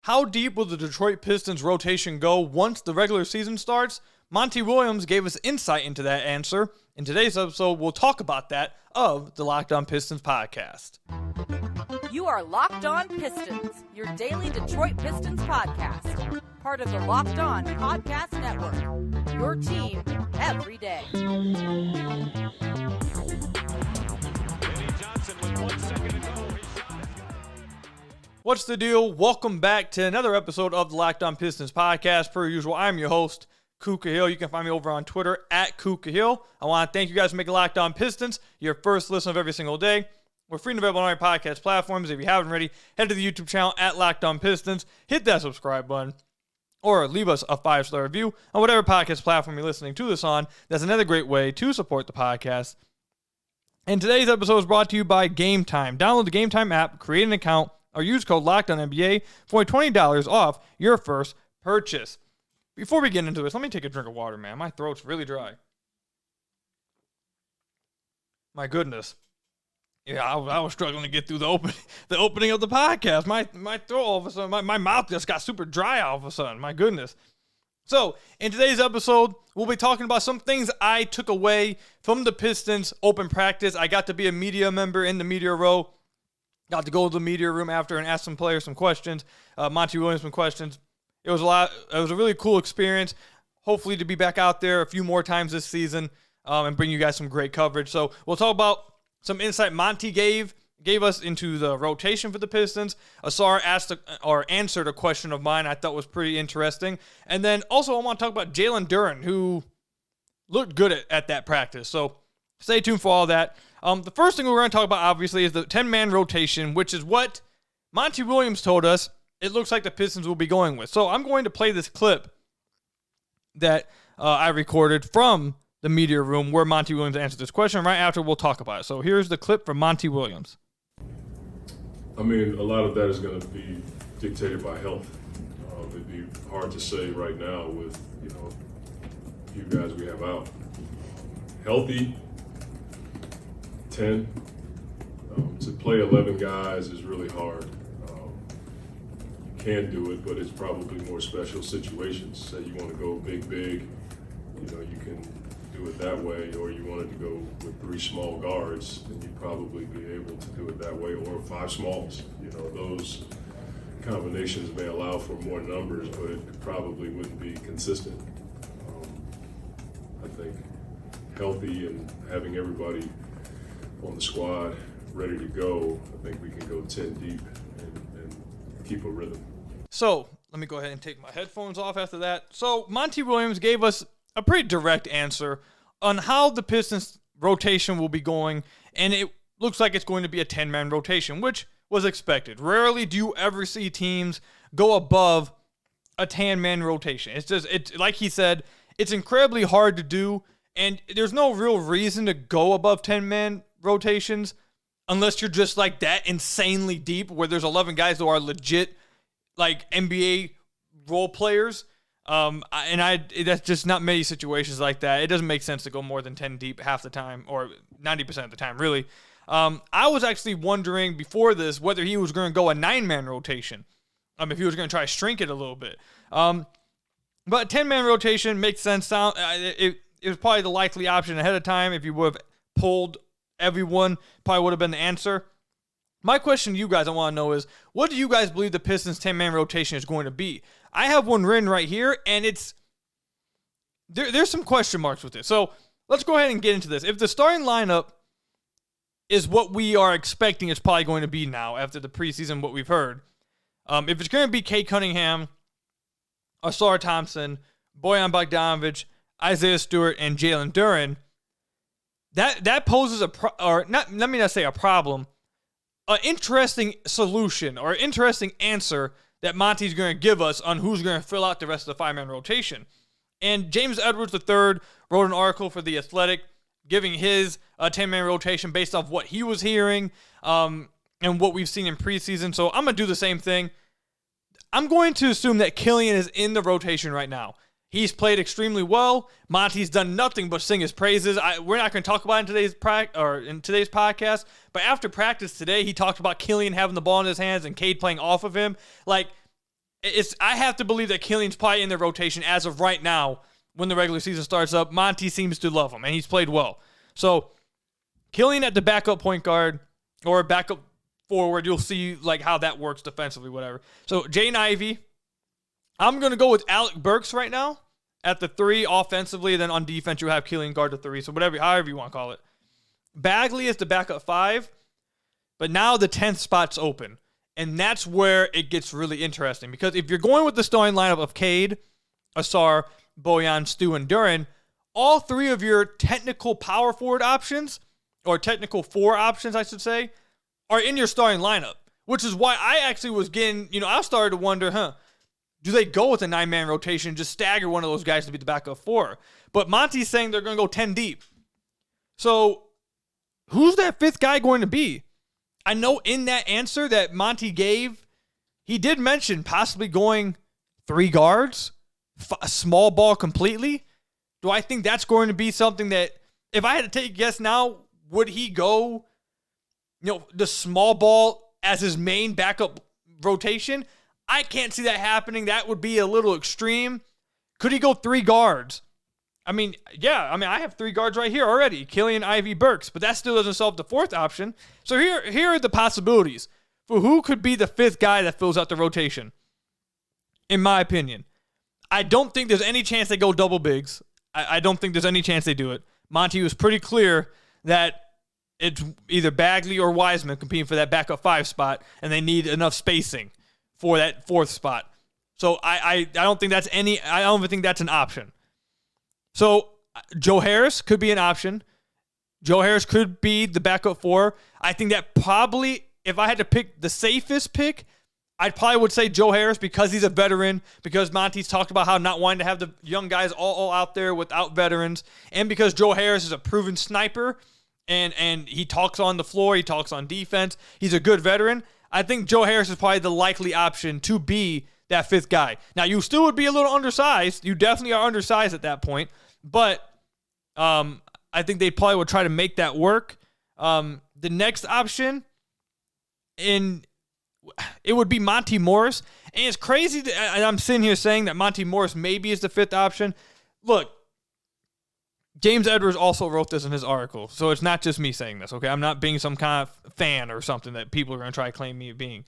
How deep will the Detroit Pistons rotation go once the regular season starts? Monty Williams gave us insight into that answer. In today's episode, we'll talk about that of the Locked On Pistons podcast. You are Locked On Pistons, your daily Detroit Pistons podcast. Part of the Locked On Podcast Network, your team every day. What's the deal? Welcome back to another episode of the Locked On Pistons podcast. Per usual, I'm your host, Kuka Hill. You can find me over on Twitter at Kuka Hill. I want to thank you guys for making Locked On Pistons your first listen of every single day. We're free and available on our podcast platforms. If you haven't already, head to the YouTube channel at Locked On Pistons. Hit that subscribe button or leave us a 5-star review on whatever podcast platform you're listening to this on. That's another great way to support the podcast. And today's episode is brought to you by Gametime. Download the Gametime app, create an account, or use code LOCKEDONNBA for $20 off your first purchase. Before we get into this, let me take a drink of water, man. My throat's really dry. My goodness. Yeah, I was struggling to get through the opening of the podcast. My throat all of a sudden, my mouth just got super dry all of a sudden. My goodness. So, in today's episode, we'll be talking about some things I took away from the Pistons open practice. I got to be a media member in the media row. Got to go to the media room after and ask some players some questions. Monty Williams some questions. It was a really cool experience. Hopefully to be back out there a few more times this season and bring you guys some great coverage. So we'll talk about some insight Monty gave us into the rotation for the Pistons. Ausar answered a question of mine I thought was pretty interesting. And then also I want to talk about Jalen Duren, who looked good at that practice. So stay tuned for all that. The first thing we're going to talk about, obviously, is the 10-man rotation, which is what Monty Williams told us it looks like the Pistons will be going with. So I'm going to play this clip that I recorded from the media room where Monty Williams answered this question. Right after, we'll talk about it. So here's the clip from Monty Williams. I mean, a lot of that is going to be dictated by health. It'd be hard to say right now with, a few guys we have out. Healthy, 10. To play 11 guys is really hard. You can do it, but it's probably more special situations. Say you want to go big, you can do it that way, or you wanted to go with 3 small guards, then you'd probably be able to do it that way, or 5 smalls. Those combinations may allow for more numbers, but it probably wouldn't be consistent. I think healthy and having everybody on the squad ready to go, I think we can go 10 deep and keep a rhythm. So let me go ahead and take my headphones off after that. So Monty Williams gave us a pretty direct answer on how the Pistons rotation will be going, and it looks like it's going to be a 10-man rotation, which was expected. Rarely do you ever see teams go above a 10-man rotation. It's like he said, it's incredibly hard to do, and there's no real reason to go above 10-man rotations unless you're just like that insanely deep where there's 11 guys who are legit like NBA role players. That's just not many situations like that. It doesn't make sense to go more than 10 deep half the time or 90% of the time, really. I was actually wondering before this whether he was going to go a 9-man rotation, if he was going to try to shrink it a little bit. But 10-man rotation makes sense. It was probably the likely option ahead of time. If you would have pulled everyone, probably would have been the answer. My question to you guys I want to know is, what do you guys believe the Pistons 10-man rotation is going to be? I have one written right here, and there's some question marks with it. So let's go ahead and get into this. If the starting lineup is what we are expecting it's probably going to be now after the preseason, what we've heard, if it's going to be Cade Cunningham, Ausar Thompson, Bojan Bogdanovic, Isaiah Stewart, and Jalen Duren, that poses let me not say a problem, an interesting solution or interesting answer that Monty's going to give us on who's going to fill out the rest of the 5-man rotation. And James Edwards III wrote an article for The Athletic giving his 10-man rotation based off what he was hearing and what we've seen in preseason. So I'm going to do the same thing. I'm going to assume that Killian is in the rotation right now. He's played extremely well. Monty's done nothing but sing his praises. We're not going to talk about it in today's podcast, but after practice today, he talked about Killian having the ball in his hands and Cade playing off of him. Like, I have to believe that Killian's probably in the rotation as of right now when the regular season starts up. Monty seems to love him, and he's played well. So Killian at the backup point guard or backup forward, you'll see like how that works defensively, whatever. So Jaden Ivey, I'm going to go with Alec Burks right now at the 3 offensively. Then on defense, you have Killian guard the 3. So however you want to call it. Bagley is the backup 5, but now the 10th spot's open. And that's where it gets really interesting. Because if you're going with the starting lineup of Cade, Ausar, Bojan, Stu, and Duren, all 3 of your technical power forward options, or technical 4 options, I should say, are in your starting lineup. Which is why I actually was getting, I started to wonder, do they go with a 9-man rotation, just stagger one of those guys to be the backup 4? But Monty's saying they're going to go 10 deep. So who's that 5th guy going to be? I know in that answer that Monty gave, he did mention possibly going 3 guards, a small ball completely. Do I think that's going to be something that, if I had to take a guess now, would he go, the small ball as his main backup rotation? I can't see that happening. That would be a little extreme. Could he go 3 guards? I have 3 guards right here already. Killian, Ivey, Burks. But that still doesn't solve the 4th option. So here are the possibilities for who could be the 5th guy that fills out the rotation. In my opinion, I don't think there's any chance they go double bigs. I don't think there's any chance they do it. Monty was pretty clear that it's either Bagley or Wiseman competing for that backup 5 spot, and they need enough spacing for that 4th spot. So I don't think that's I don't even think that's an option. So Joe Harris could be an option. Joe Harris could be the backup 4. I think that probably, if I had to pick the safest pick, I probably would say Joe Harris because he's a veteran, because Monty's talked about how not wanting to have the young guys all out there without veterans, and because Joe Harris is a proven sniper, and he talks on the floor, he talks on defense, he's a good veteran. I think Joe Harris is probably the likely option to be that 5th guy. Now, you still would be a little undersized. You definitely are undersized at that point. But I think they probably would try to make that work. The next option, it would be Monty Morris. And it's crazy that I'm sitting here saying that Monty Morris maybe is the 5th option. Look, James Edwards also wrote this in his article, so it's not just me saying this, okay? I'm not being some kind of fan or something that people are going to try to claim me being.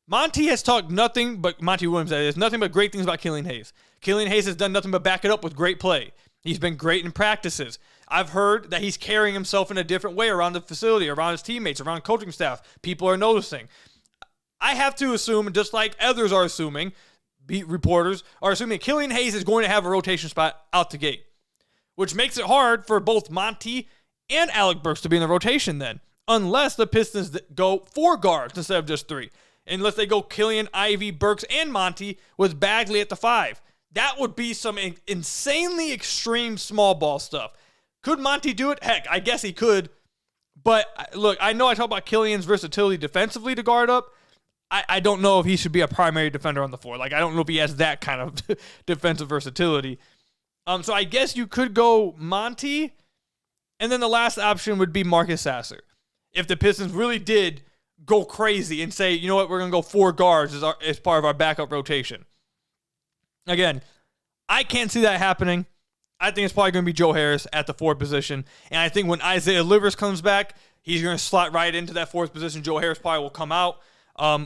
Monty has talked nothing but, Monty Williams, that is, nothing but great things about Killian Hayes. Killian Hayes has done nothing but back it up with great play. He's been great in practices. I've heard that he's carrying himself in a different way around the facility, around his teammates, around coaching staff. People are noticing. I have to assume, just like others are assuming, beat reporters are assuming Killian Hayes is going to have a rotation spot out the gate, which makes it hard for both Monty and Alec Burks to be in the rotation then, unless the Pistons go 4 guards instead of just 3. Unless they go Killian, Ivey, Burks, and Monty with Bagley at the 5. That would be some insanely extreme small ball stuff. Could Monty do it? Heck, I guess he could. But look, I know I talk about Killian's versatility defensively to guard up. I don't know if he should be a primary defender on the floor. Like, I don't know if he has that kind of defensive versatility. So I guess you could go Monty. And then the last option would be Marcus Sasser. If the Pistons really did go crazy and say, you know what, we're going to go 4 guards as part of our backup rotation. Again, I can't see that happening. I think it's probably going to be Joe Harris at the 4th position. And I think when Isaiah Livers comes back, he's going to slot right into that 4th position. Joe Harris probably will come out.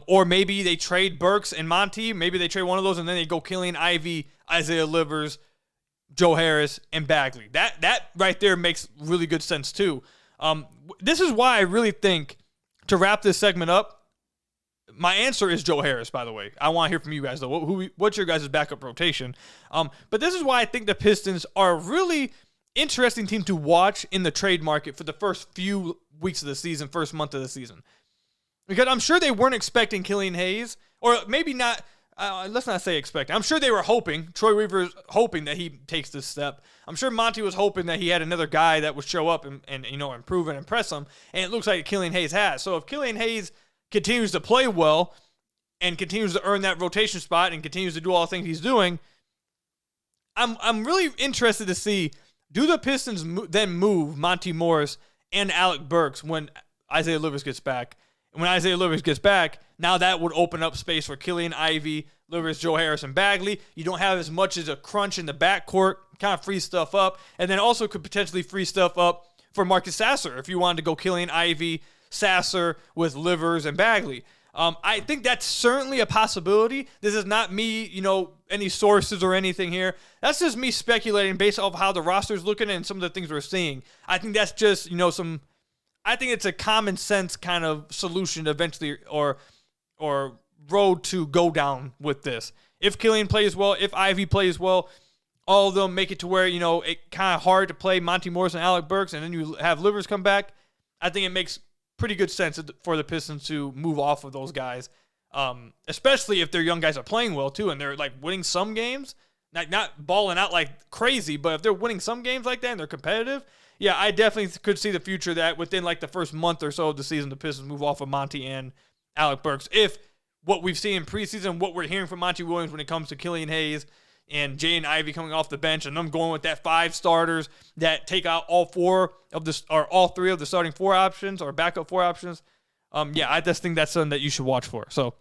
Or maybe they trade Burks and Monty. Maybe they trade one of those and then they go Killian Ivey, Isaiah Livers, Joe Harris, and Bagley. That right there makes really good sense too. This is why I really think, to wrap this segment up, my answer is Joe Harris, by the way. I want to hear from you guys, though. What's your guys' backup rotation? But this is why I think the Pistons are a really interesting team to watch in the trade market for the first few weeks of the season, first month of the season. Because I'm sure they weren't expecting Killian Hayes, or maybe not, let's not say expect. I'm sure they were hoping, Troy Weaver's hoping that he takes this step. I'm sure Monty was hoping that he had another guy that would show up and improve and impress him, and it looks like Killian Hayes has. So if Killian Hayes continues to play well and continues to earn that rotation spot and continues to do all the things he's doing, I'm really interested to see, do the Pistons then move Monty Morris and Alec Burks when Isaiah Livers gets back? And when Isaiah Livers gets back, now that would open up space for Killian Ivey, Livers, Joe Harris, and Bagley. You don't have as much as a crunch in the backcourt, kind of free stuff up, and then also could potentially free stuff up for Marcus Sasser if you wanted to go Killian Ivey, Sasser with Livers and Bagley. I think that's certainly a possibility. This is not me, any sources or anything here. That's just me speculating based off how the roster's looking and some of the things we're seeing. I think that's just, I think it's a common sense kind of solution eventually or road to go down with this. If Killian plays well, if Ivy plays well, all of them make it to where, it kind of hard to play Monty Morris and Alec Burks, and then you have Livers come back. I think it makes pretty good sense for the Pistons to move off of those guys, especially if their young guys are playing well too, and they're like winning some games, not balling out like crazy, but if they're winning some games like that and they're competitive, yeah, I definitely could see the future that within like the first month or so of the season, the Pistons move off of Monty and Alec Burks. If what we've seen in preseason, what we're hearing from Monty Williams when it comes to Killian Hayes and Jay and Ivy coming off the bench, and them going with that 5 starters that take out all 3 of the starting 4 options or backup 4 options. I just think that's something that you should watch for. So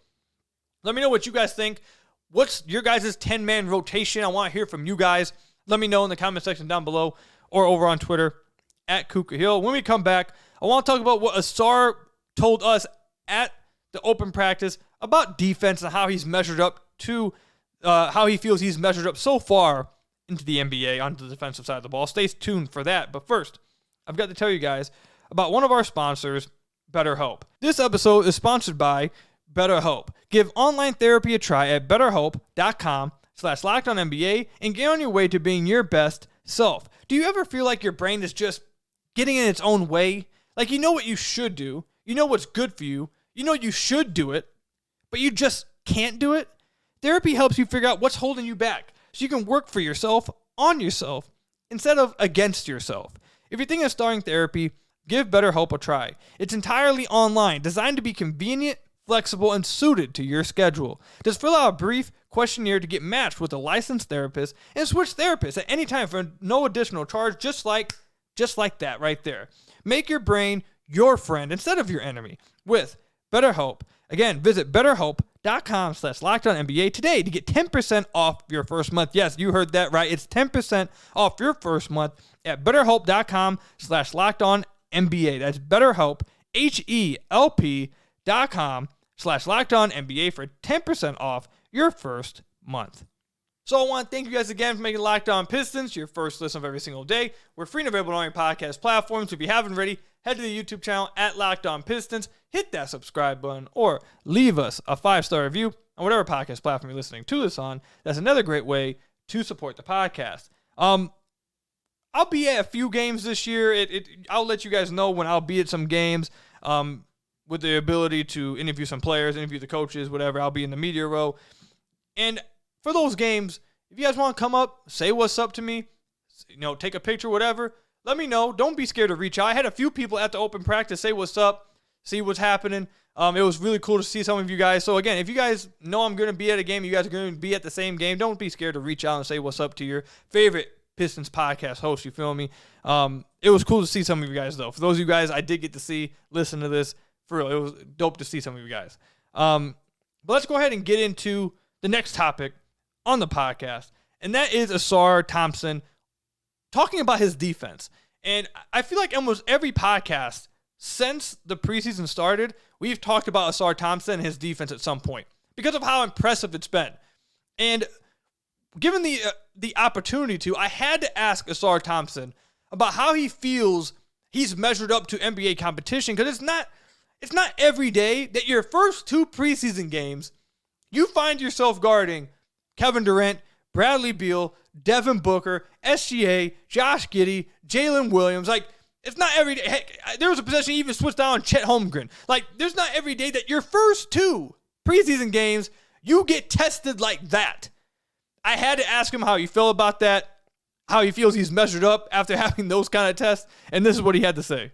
let me know what you guys think. What's your guys' 10-man rotation? I want to hear from you guys. Let me know in the comment section down below or over on Twitter at Kuka Hill. When we come back, I want to talk about what Ausar told us at the open practice about defense and how he's measured up to how he feels he's measured up so far into the NBA on the defensive side of the ball. Stay tuned for that. But first, I've got to tell you guys about one of our sponsors, Betterhelp. This episode is sponsored by Betterhelp. Give online therapy a try at betterhelp.com/LockedOnNBA and get on your way to being your best self. Do you ever feel like your brain is just getting in its own way? Like you know what you should do, you know what's good for you, you know you should do it, but you just can't do it? Therapy helps you figure out what's holding you back so you can work for yourself, on yourself, instead of against yourself. If you're thinking of starting therapy, give BetterHelp a try. It's entirely online, designed to be convenient, flexible, and suited to your schedule. Just fill out a brief questionnaire to get matched with a licensed therapist and switch therapists at any time for no additional charge, just like that right there. Make your brain your friend instead of your enemy with BetterHelp. Again, visit betterhelp.com/LockedOnNBA today to get 10% off your first month. Yes, you heard that right. It's 10% off your first month at betterhelp.com/LockedOnNBA. That's BetterHelp, HELP.com/LockedOnNBA for 10% off your first month. So I want to thank you guys again for making Locked On Pistons your first listen of every single day. We're free and available on your podcast platforms. If you haven't already, head to the YouTube channel at Locked On Pistons, hit that subscribe button, or leave us a 5-star review on whatever podcast platform you're listening to this on. That's another great way to support the podcast. I'll be at a few games this year. I'll let you guys know when I'll be at some games with the ability to interview some players, interview the coaches, whatever. I'll be in the media row. And for those games, if you guys want to come up, say what's up to me, take a picture, whatever, let me know. Don't be scared to reach out. I had a few people at the open practice say what's up, see what's happening. It was really cool to see some of you guys. So, again, if you guys know I'm going to be at a game, you guys are going to be at the same game, don't be scared to reach out and say what's up to your favorite Pistons podcast host, you feel me? It was cool to see some of you guys, though. For those of you guys I did get to see, listen to this, for real, it was dope to see some of you guys. But let's go ahead and get into the next topic on the podcast, and that is Ausar Thompson talking about his defense. And I feel like almost every podcast since the preseason started, we've talked about Ausar Thompson and his defense at some point because of how impressive it's been. And given the opportunity to, I had to ask Ausar Thompson about how he feels he's measured up to NBA competition, because it's not every day that your first 2 preseason games you find yourself guarding Kevin Durant, Bradley Beal, Devin Booker, SGA, Josh Giddey, Jalen Williams. Like, it's not every day. Heck, there was a possession he even switched down on Chet Holmgren. Like, there's not every day that your first 2 preseason games, you get tested like that. I had to ask him how he felt about that, how he feels he's measured up after having those kind of tests, and this is what he had to say.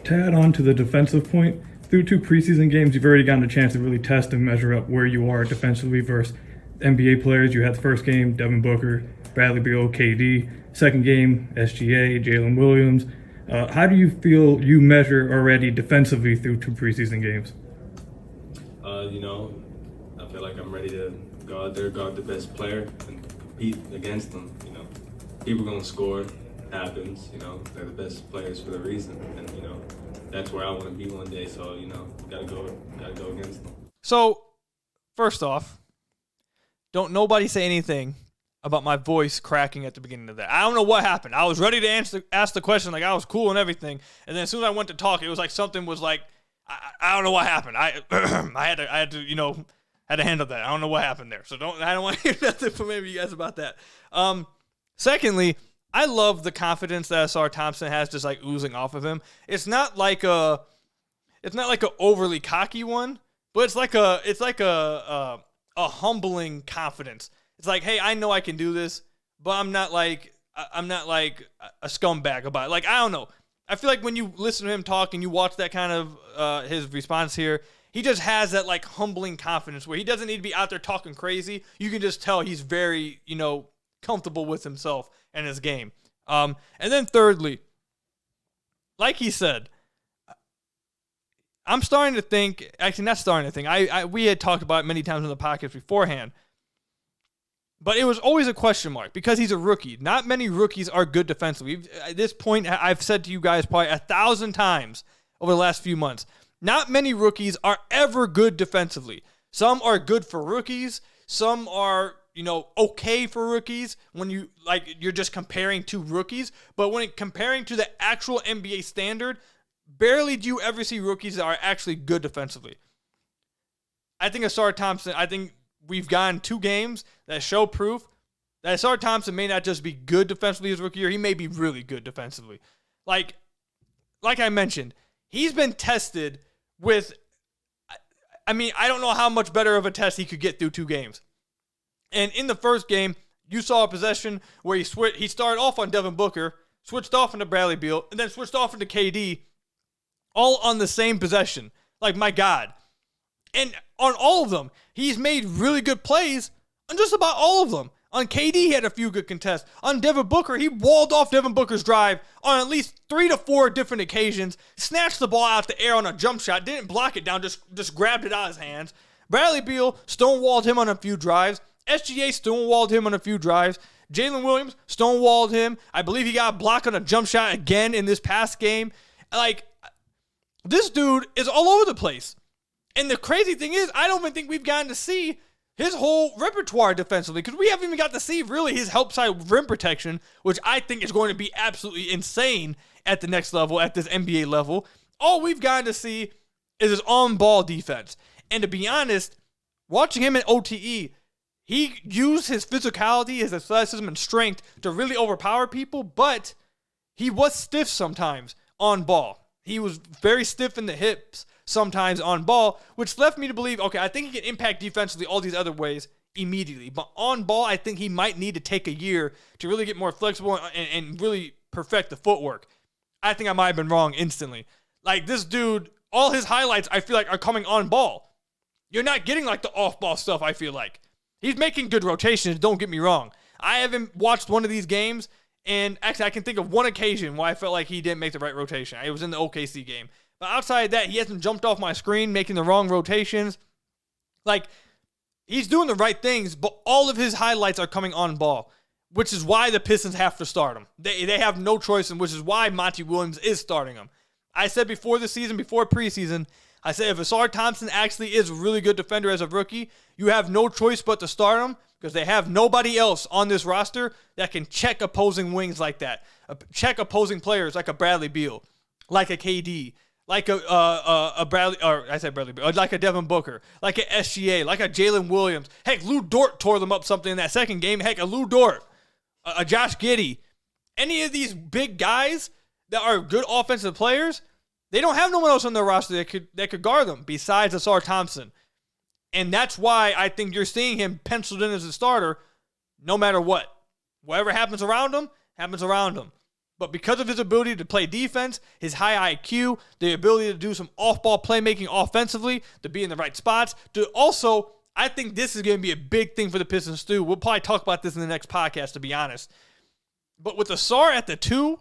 To add on to the defensive point, through 2 preseason games, you've already gotten a chance to really test and measure up where you are defensively versus NBA players. You had the first game, Devin Booker, Bradley Beal, KD. Second game, SGA, Jalen Williams. How do you feel you measure already defensively through 2 preseason games? I feel like I'm ready to go out there, guard the best player, and compete against them. You know, people gonna score. It happens. You know, they're the best players for a reason, and you know, that's where I want to be one day. So you know, gotta go against them. So, first off, don't nobody say anything about my voice cracking at the beginning of that. I don't know what happened. I was ready to ask the question, like I was cool and everything, and then as soon as I went to talk, it was like something was like, I don't know what happened. I had to you know, had to handle that. I don't know what happened there. So I don't want to hear nothing from any of you guys about that. Secondly, I love the confidence that Ausar Thompson has just like oozing off of him. It's not like a overly cocky one, but it's like a humbling confidence. It's like, hey, I know I can do this, but I'm not like a scumbag about it. Like, I don't know. I feel like when you listen to him talk and you watch that kind of his response here, he just has that like humbling confidence where he doesn't need to be out there talking crazy. You can just tell he's very, you know, comfortable with himself and his game. And then thirdly, like he said, I'm starting to think, actually not starting to think, we had talked about it many times in the podcast beforehand, but it was always a question mark because he's a rookie. Not many rookies are good defensively. At this point, I've said to you guys probably 1,000 times over the last few months, not many rookies are ever good defensively. Some are good for rookies. Some are, you know, okay for rookies when you're just comparing two rookies. But when comparing to the actual NBA standard, barely do you ever see rookies that are actually good defensively. I think Ausar Thompson, we've gotten 2 games that show proof that Ausar Thompson may not just be good defensively his rookie year, he may be really good defensively. Like I mentioned, he's been tested with, I don't know how much better of a test he could get through 2 games. And in the first game, you saw a possession where he started off on Devin Booker, switched off into Bradley Beal, and then switched off into KD, all on the same possession. Like, my God. And on all of them, he's made really good plays on just about all of them. On KD, he had a few good contests. On Devin Booker, he walled off Devin Booker's drive on at least 3 to 4 different occasions, snatched the ball out the air on a jump shot, didn't block it down, just grabbed it out of his hands. Bradley Beal stonewalled him on a few drives. SGA stonewalled him on a few drives. Jalen Williams stonewalled him. I believe he got a block on a jump shot again in this past game. Like, this dude is all over the place. And the crazy thing is, I don't even think we've gotten to see his whole repertoire defensively because we haven't even got to see really his help side rim protection, which I think is going to be absolutely insane at the next level, at this NBA level. All we've gotten to see is his on-ball defense. And to be honest, watching him in OTE, he used his physicality, his athleticism, and strength to really overpower people, but he was stiff sometimes on ball. He was very stiff in the hips sometimes on ball, which left me to believe, okay, I think he can impact defensively all these other ways immediately. But on ball, I think he might need to take a year to really get more flexible and really perfect the footwork. I think I might have been wrong instantly. Like, this dude, all his highlights, I feel like, are coming on ball. You're not getting, like, the off-ball stuff, I feel like. He's making good rotations, don't get me wrong. I haven't watched one of these games, and actually I can think of one occasion where I felt like he didn't make the right rotation. It was in the OKC game. But outside of that, he hasn't jumped off my screen making the wrong rotations. Like, he's doing the right things, but all of his highlights are coming on ball, which is why the Pistons have to start him. They have no choice, and which is why Monty Williams is starting him. I said before the season, before preseason, I said if Ausar Thompson actually is a really good defender as a rookie, you have no choice but to start him because they have nobody else on this roster that can check opposing wings like that, check opposing players like a Bradley Beal, like a KD, like a Bradley, or I said Bradley Beal, like a Devin Booker, like a SGA, like a Jalen Williams. Heck, Lou Dort tore them up something in that second game. Heck, a Lou Dort, a Josh Giddey, any of these big guys that are good offensive players, they don't have no one else on their roster that could guard them besides Ausar Thompson. And that's why I think you're seeing him penciled in as a starter no matter what. Whatever happens around him, happens around him. But because of his ability to play defense, his high IQ, the ability to do some off-ball playmaking offensively, to be in the right spots, to also, I think this is going to be a big thing for the Pistons too. We'll probably talk about this in the next podcast, to be honest. But with Ausar at the 2,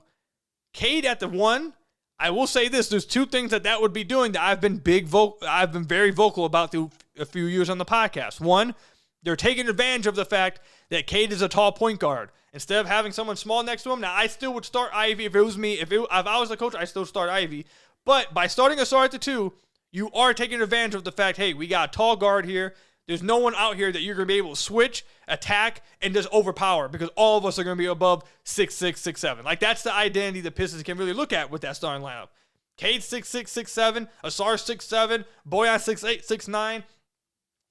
Cade at the 1, I will say this: there's two things that would be doing that I've been very vocal about through a few years on the podcast. One, they're taking advantage of the fact that Cade is a tall point guard. Instead of having someone small next to him, now I still would start Ivy if it was me. If I was the coach, I still start Ivy. But by starting Ausar at the 2, you are taking advantage of the fact, hey, we got a tall guard here. There's no one out here that you're going to be able to switch, attack, and just overpower because all of us are going to be above 6'6", 6'7". Like, that's the identity the Pistons can really look at with that starting lineup. Cade 6'6", 6'7", Ausar 6'7", Bojan 6'8", 6'9",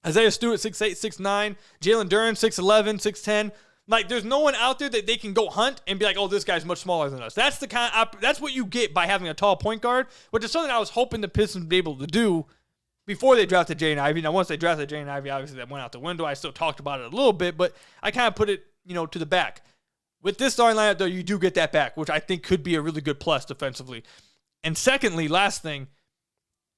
Isaiah Stewart 6'8", 6'9", Jalen Duren 6'11", 6'10". Like, there's no one out there that they can go hunt and be like, oh, this guy's much smaller than us. That's that's what you get by having a tall point guard, which is something I was hoping the Pistons would be able to do before they drafted Jaden Ivey. Now, once they drafted Jaden Ivey, obviously that went out the window. I still talked about it a little bit, but I kind of put it, to the back. With this starting lineup, though, you do get that back, which I think could be a really good plus defensively. And secondly, last thing,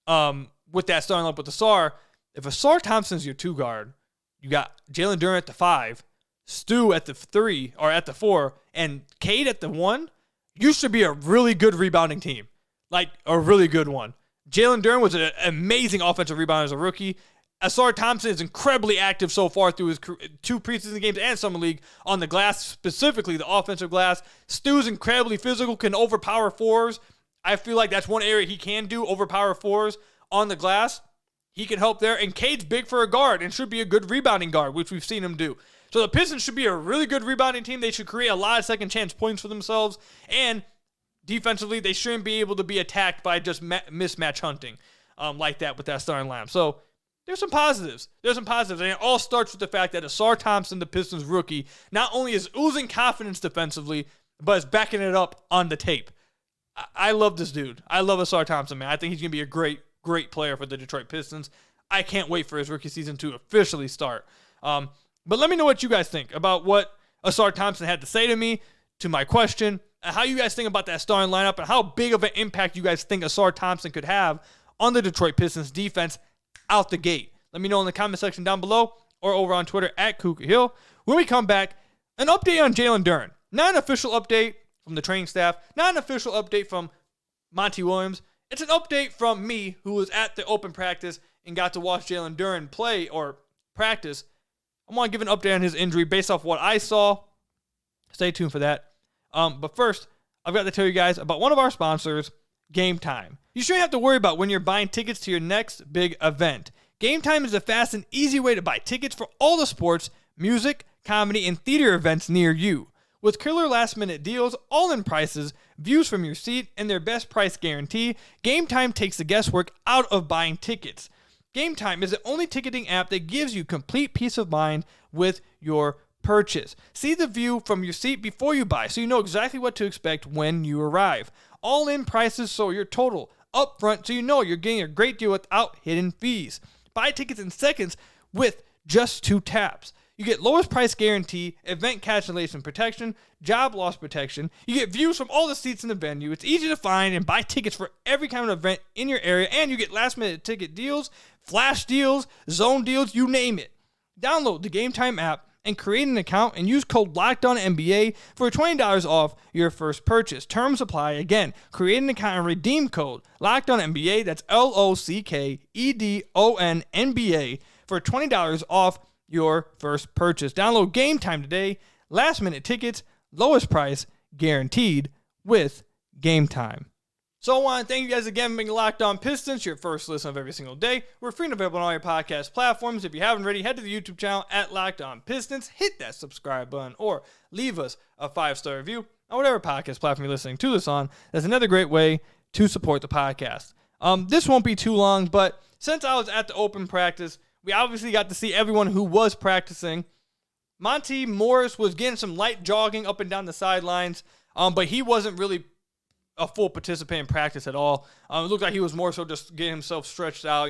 with that starting lineup with Ausar, if Ausar Thompson's your 2 guard, you got Jalen Duren at the 5, Stu at the 3 or at the 4, and Cade at the 1, you should be a really good rebounding team. Like, a really good one. Jalen Duren was an amazing offensive rebounder as a rookie. Ausar Thompson is incredibly active so far through his 2 preseason games and summer league on the glass, specifically the offensive glass. Stu's incredibly physical, can overpower 4s. I feel like that's one area he can do, overpower 4s on the glass. He can help there. And Cade's big for a guard and should be a good rebounding guard, which we've seen him do. So the Pistons should be a really good rebounding team. They should create a lot of second chance points for themselves. And defensively, they shouldn't be able to be attacked by just mismatch hunting like that with that starting lineup. So there's some positives. And it all starts with the fact that Ausar Thompson, the Pistons rookie, not only is oozing confidence defensively, but is backing it up on the tape. I love this dude. I love Ausar Thompson, man. I think he's going to be a great, great player for the Detroit Pistons. I can't wait for his rookie season to officially start. But let me know what you guys think about what Ausar Thompson had to say to me, to my question, and how you guys think about that starting lineup and how big of an impact you guys think Ausar Thompson could have on the Detroit Pistons defense out the gate. Let me know in the comment section down below or over on Twitter at Cougar Hill. When we come back, an update on Jalen Duren. Not an official update from the training staff, not an official update from Monty Williams. It's an update from me, who was at the open practice and got to watch Jalen Duren play or practice. I want to give an update on his injury based off what I saw. Stay tuned for that. But first, I've got to tell you guys about one of our sponsors, Gametime. You shouldn't have to worry about when you're buying tickets to your next big event. Gametime is a fast and easy way to buy tickets for all the sports, music, comedy, and theater events near you. With killer last-minute deals, all-in prices, views from your seat, and their best price guarantee, Gametime takes the guesswork out of buying tickets. Gametime is the only ticketing app that gives you complete peace of mind with your purchase. See the view from your seat before you buy, so you know exactly what to expect when you arrive. All-in prices, so your total upfront, so you know you're getting a great deal without hidden fees. Buy tickets in seconds with just 2 taps. You get lowest price guarantee, event cancellation protection, job loss protection. You get views from all the seats in the venue. It's easy to find and buy tickets for every kind of event in your area, and you get last-minute ticket deals, flash deals, zone deals, you name it. Download the Gametime app and create an account and use code LOCKEDONNBA for $20 off your first purchase. Terms apply. Again, create an account and redeem code LOCKEDONNBA, that's LOCKEDONNBA, for $20 off your first purchase. Download Gametime today. Last minute tickets, lowest price, guaranteed with Gametime. So I want to thank you guys again for being Locked On Pistons, your first listen of every single day. We're free and available on all your podcast platforms. If you haven't already, head to the YouTube channel at Locked On Pistons. Hit that subscribe button or leave us a 5-star review on whatever podcast platform you're listening to this on. That's another great way to support the podcast. This won't be too long, but since I was at the open practice, we obviously got to see everyone who was practicing. Monty Morris was getting some light jogging up and down the sidelines, but he wasn't really a full participant in practice at all. It looked like he was more so just getting himself stretched out,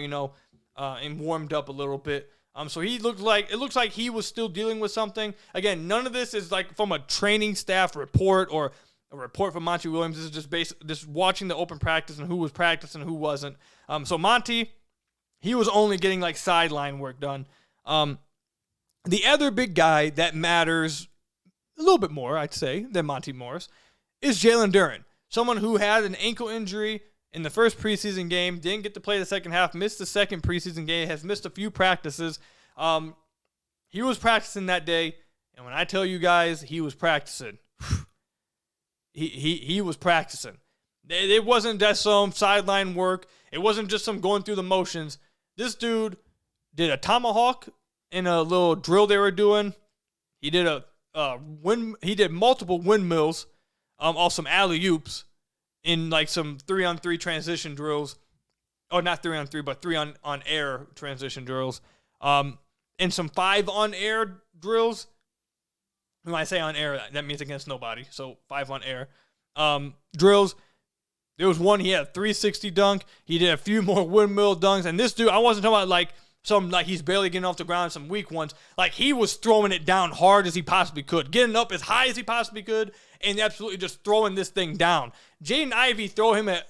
and warmed up a little bit. So it looks like he was still dealing with something. Again, none of this is like from a training staff report or a report from Monty Williams. This is just watching the open practice and who was practicing and who wasn't. So Monty, he was only getting like sideline work done. The other big guy that matters a little bit more, I'd say, than Monty Morris is Jalen Duren. someone who had an ankle injury in the first preseason game, didn't get to play the second half, missed the second preseason game, has missed a few practices. He was practicing that day, and when I tell you guys he was practicing, he was practicing. It wasn't just some sideline work. It wasn't just some going through the motions. This dude did a tomahawk in a little drill they were doing. He did multiple windmills, off some alley-oops in like some 3-on-3 transition drills. Oh, not 3-on-3, but 3-on-air transition drills. And some 5-on-air drills. When I say on air, that means against nobody. So 5-on-air drills. There was one, he had a 360 dunk. He did a few more windmill dunks. And this dude, I wasn't talking about like he's barely getting off the ground, some weak ones. Like, he was throwing it down hard as he possibly could, getting up as high as he possibly could, and absolutely just throwing this thing down. Jaden Ivey threw him a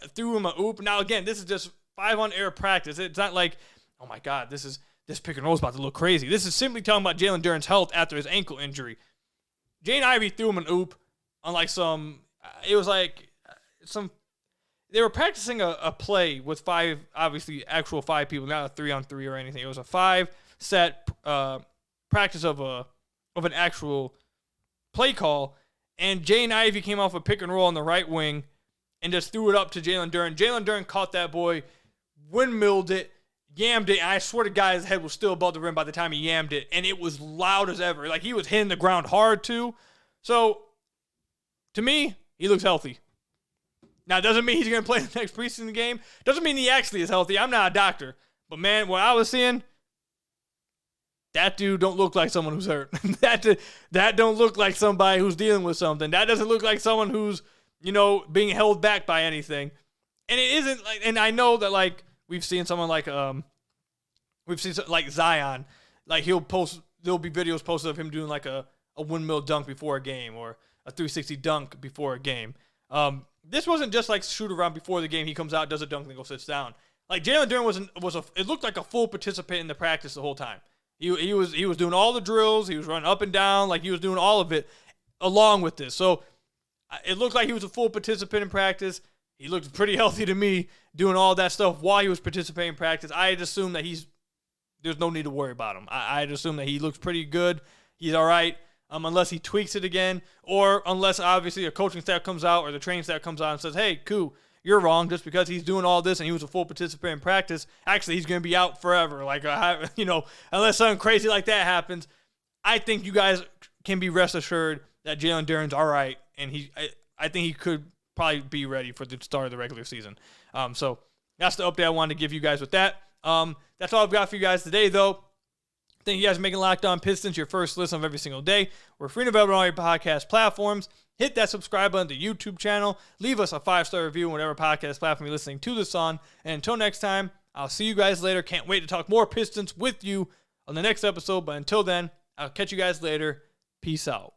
oop. Now, again, this is just 5-on-air practice. It's not like, oh my God, this pick and roll is about to look crazy. This is simply talking about Jalen Duren's health after his ankle injury. Jaden Ivey threw him an oop on they were practicing a play with 5, obviously actual 5 people, not a 3-on-3 or anything. It was a 5-set practice of an actual play call, and Jaden Ivey came off a pick and roll on the right wing and just threw it up to Jalen Duren. Jalen Duren caught that boy, windmilled it, yammed it, and I swear to God his head was still above the rim by the time he yammed it, and it was loud as ever. Like, he was hitting the ground hard too. So, to me, he looks healthy. Now, doesn't mean he's going to play the next preseason game. Doesn't mean he actually is healthy. I'm not a doctor. But, man, what I was seeing, that dude don't look like someone who's hurt. that don't look like somebody who's dealing with something. That doesn't look like someone who's, being held back by anything. And it isn't like, and I know that, like, we've seen someone like Zion. Like, there'll be videos posted of him doing like a windmill dunk before a game or a 360 dunk before a game. This wasn't just like shoot around before the game. He comes out, does a dunk, and then sits down. Like, Jalen Duren it looked like a full participant in the practice the whole time. He was doing all the drills. He was running up and down. Like, he was doing all of it along with this. So it looked like he was a full participant in practice. He looked pretty healthy to me doing all that stuff while he was participating in practice. I'd assume that there's no need to worry about him. I'd assume that he looks pretty good. He's all right. Unless he tweaks it again, or unless obviously a coaching staff comes out or the training staff comes out and says, hey, Koo, you're wrong. Just because he's doing all this and he was a full participant in practice, actually he's going to be out forever. Like, unless something crazy like that happens, I think you guys can be rest assured that Jalen Duren's all right, and I think he could probably be ready for the start of the regular season. So that's the update I wanted to give you guys with that. That's all I've got for you guys today, though. Thank you guys for making Locked On Pistons your first listen of every single day. We're free and available on all your podcast platforms. Hit that subscribe button to the YouTube channel. Leave us a 5-star review on whatever podcast platform you're listening to this on. And until next time, I'll see you guys later. Can't wait to talk more Pistons with you on the next episode. But until then, I'll catch you guys later. Peace out.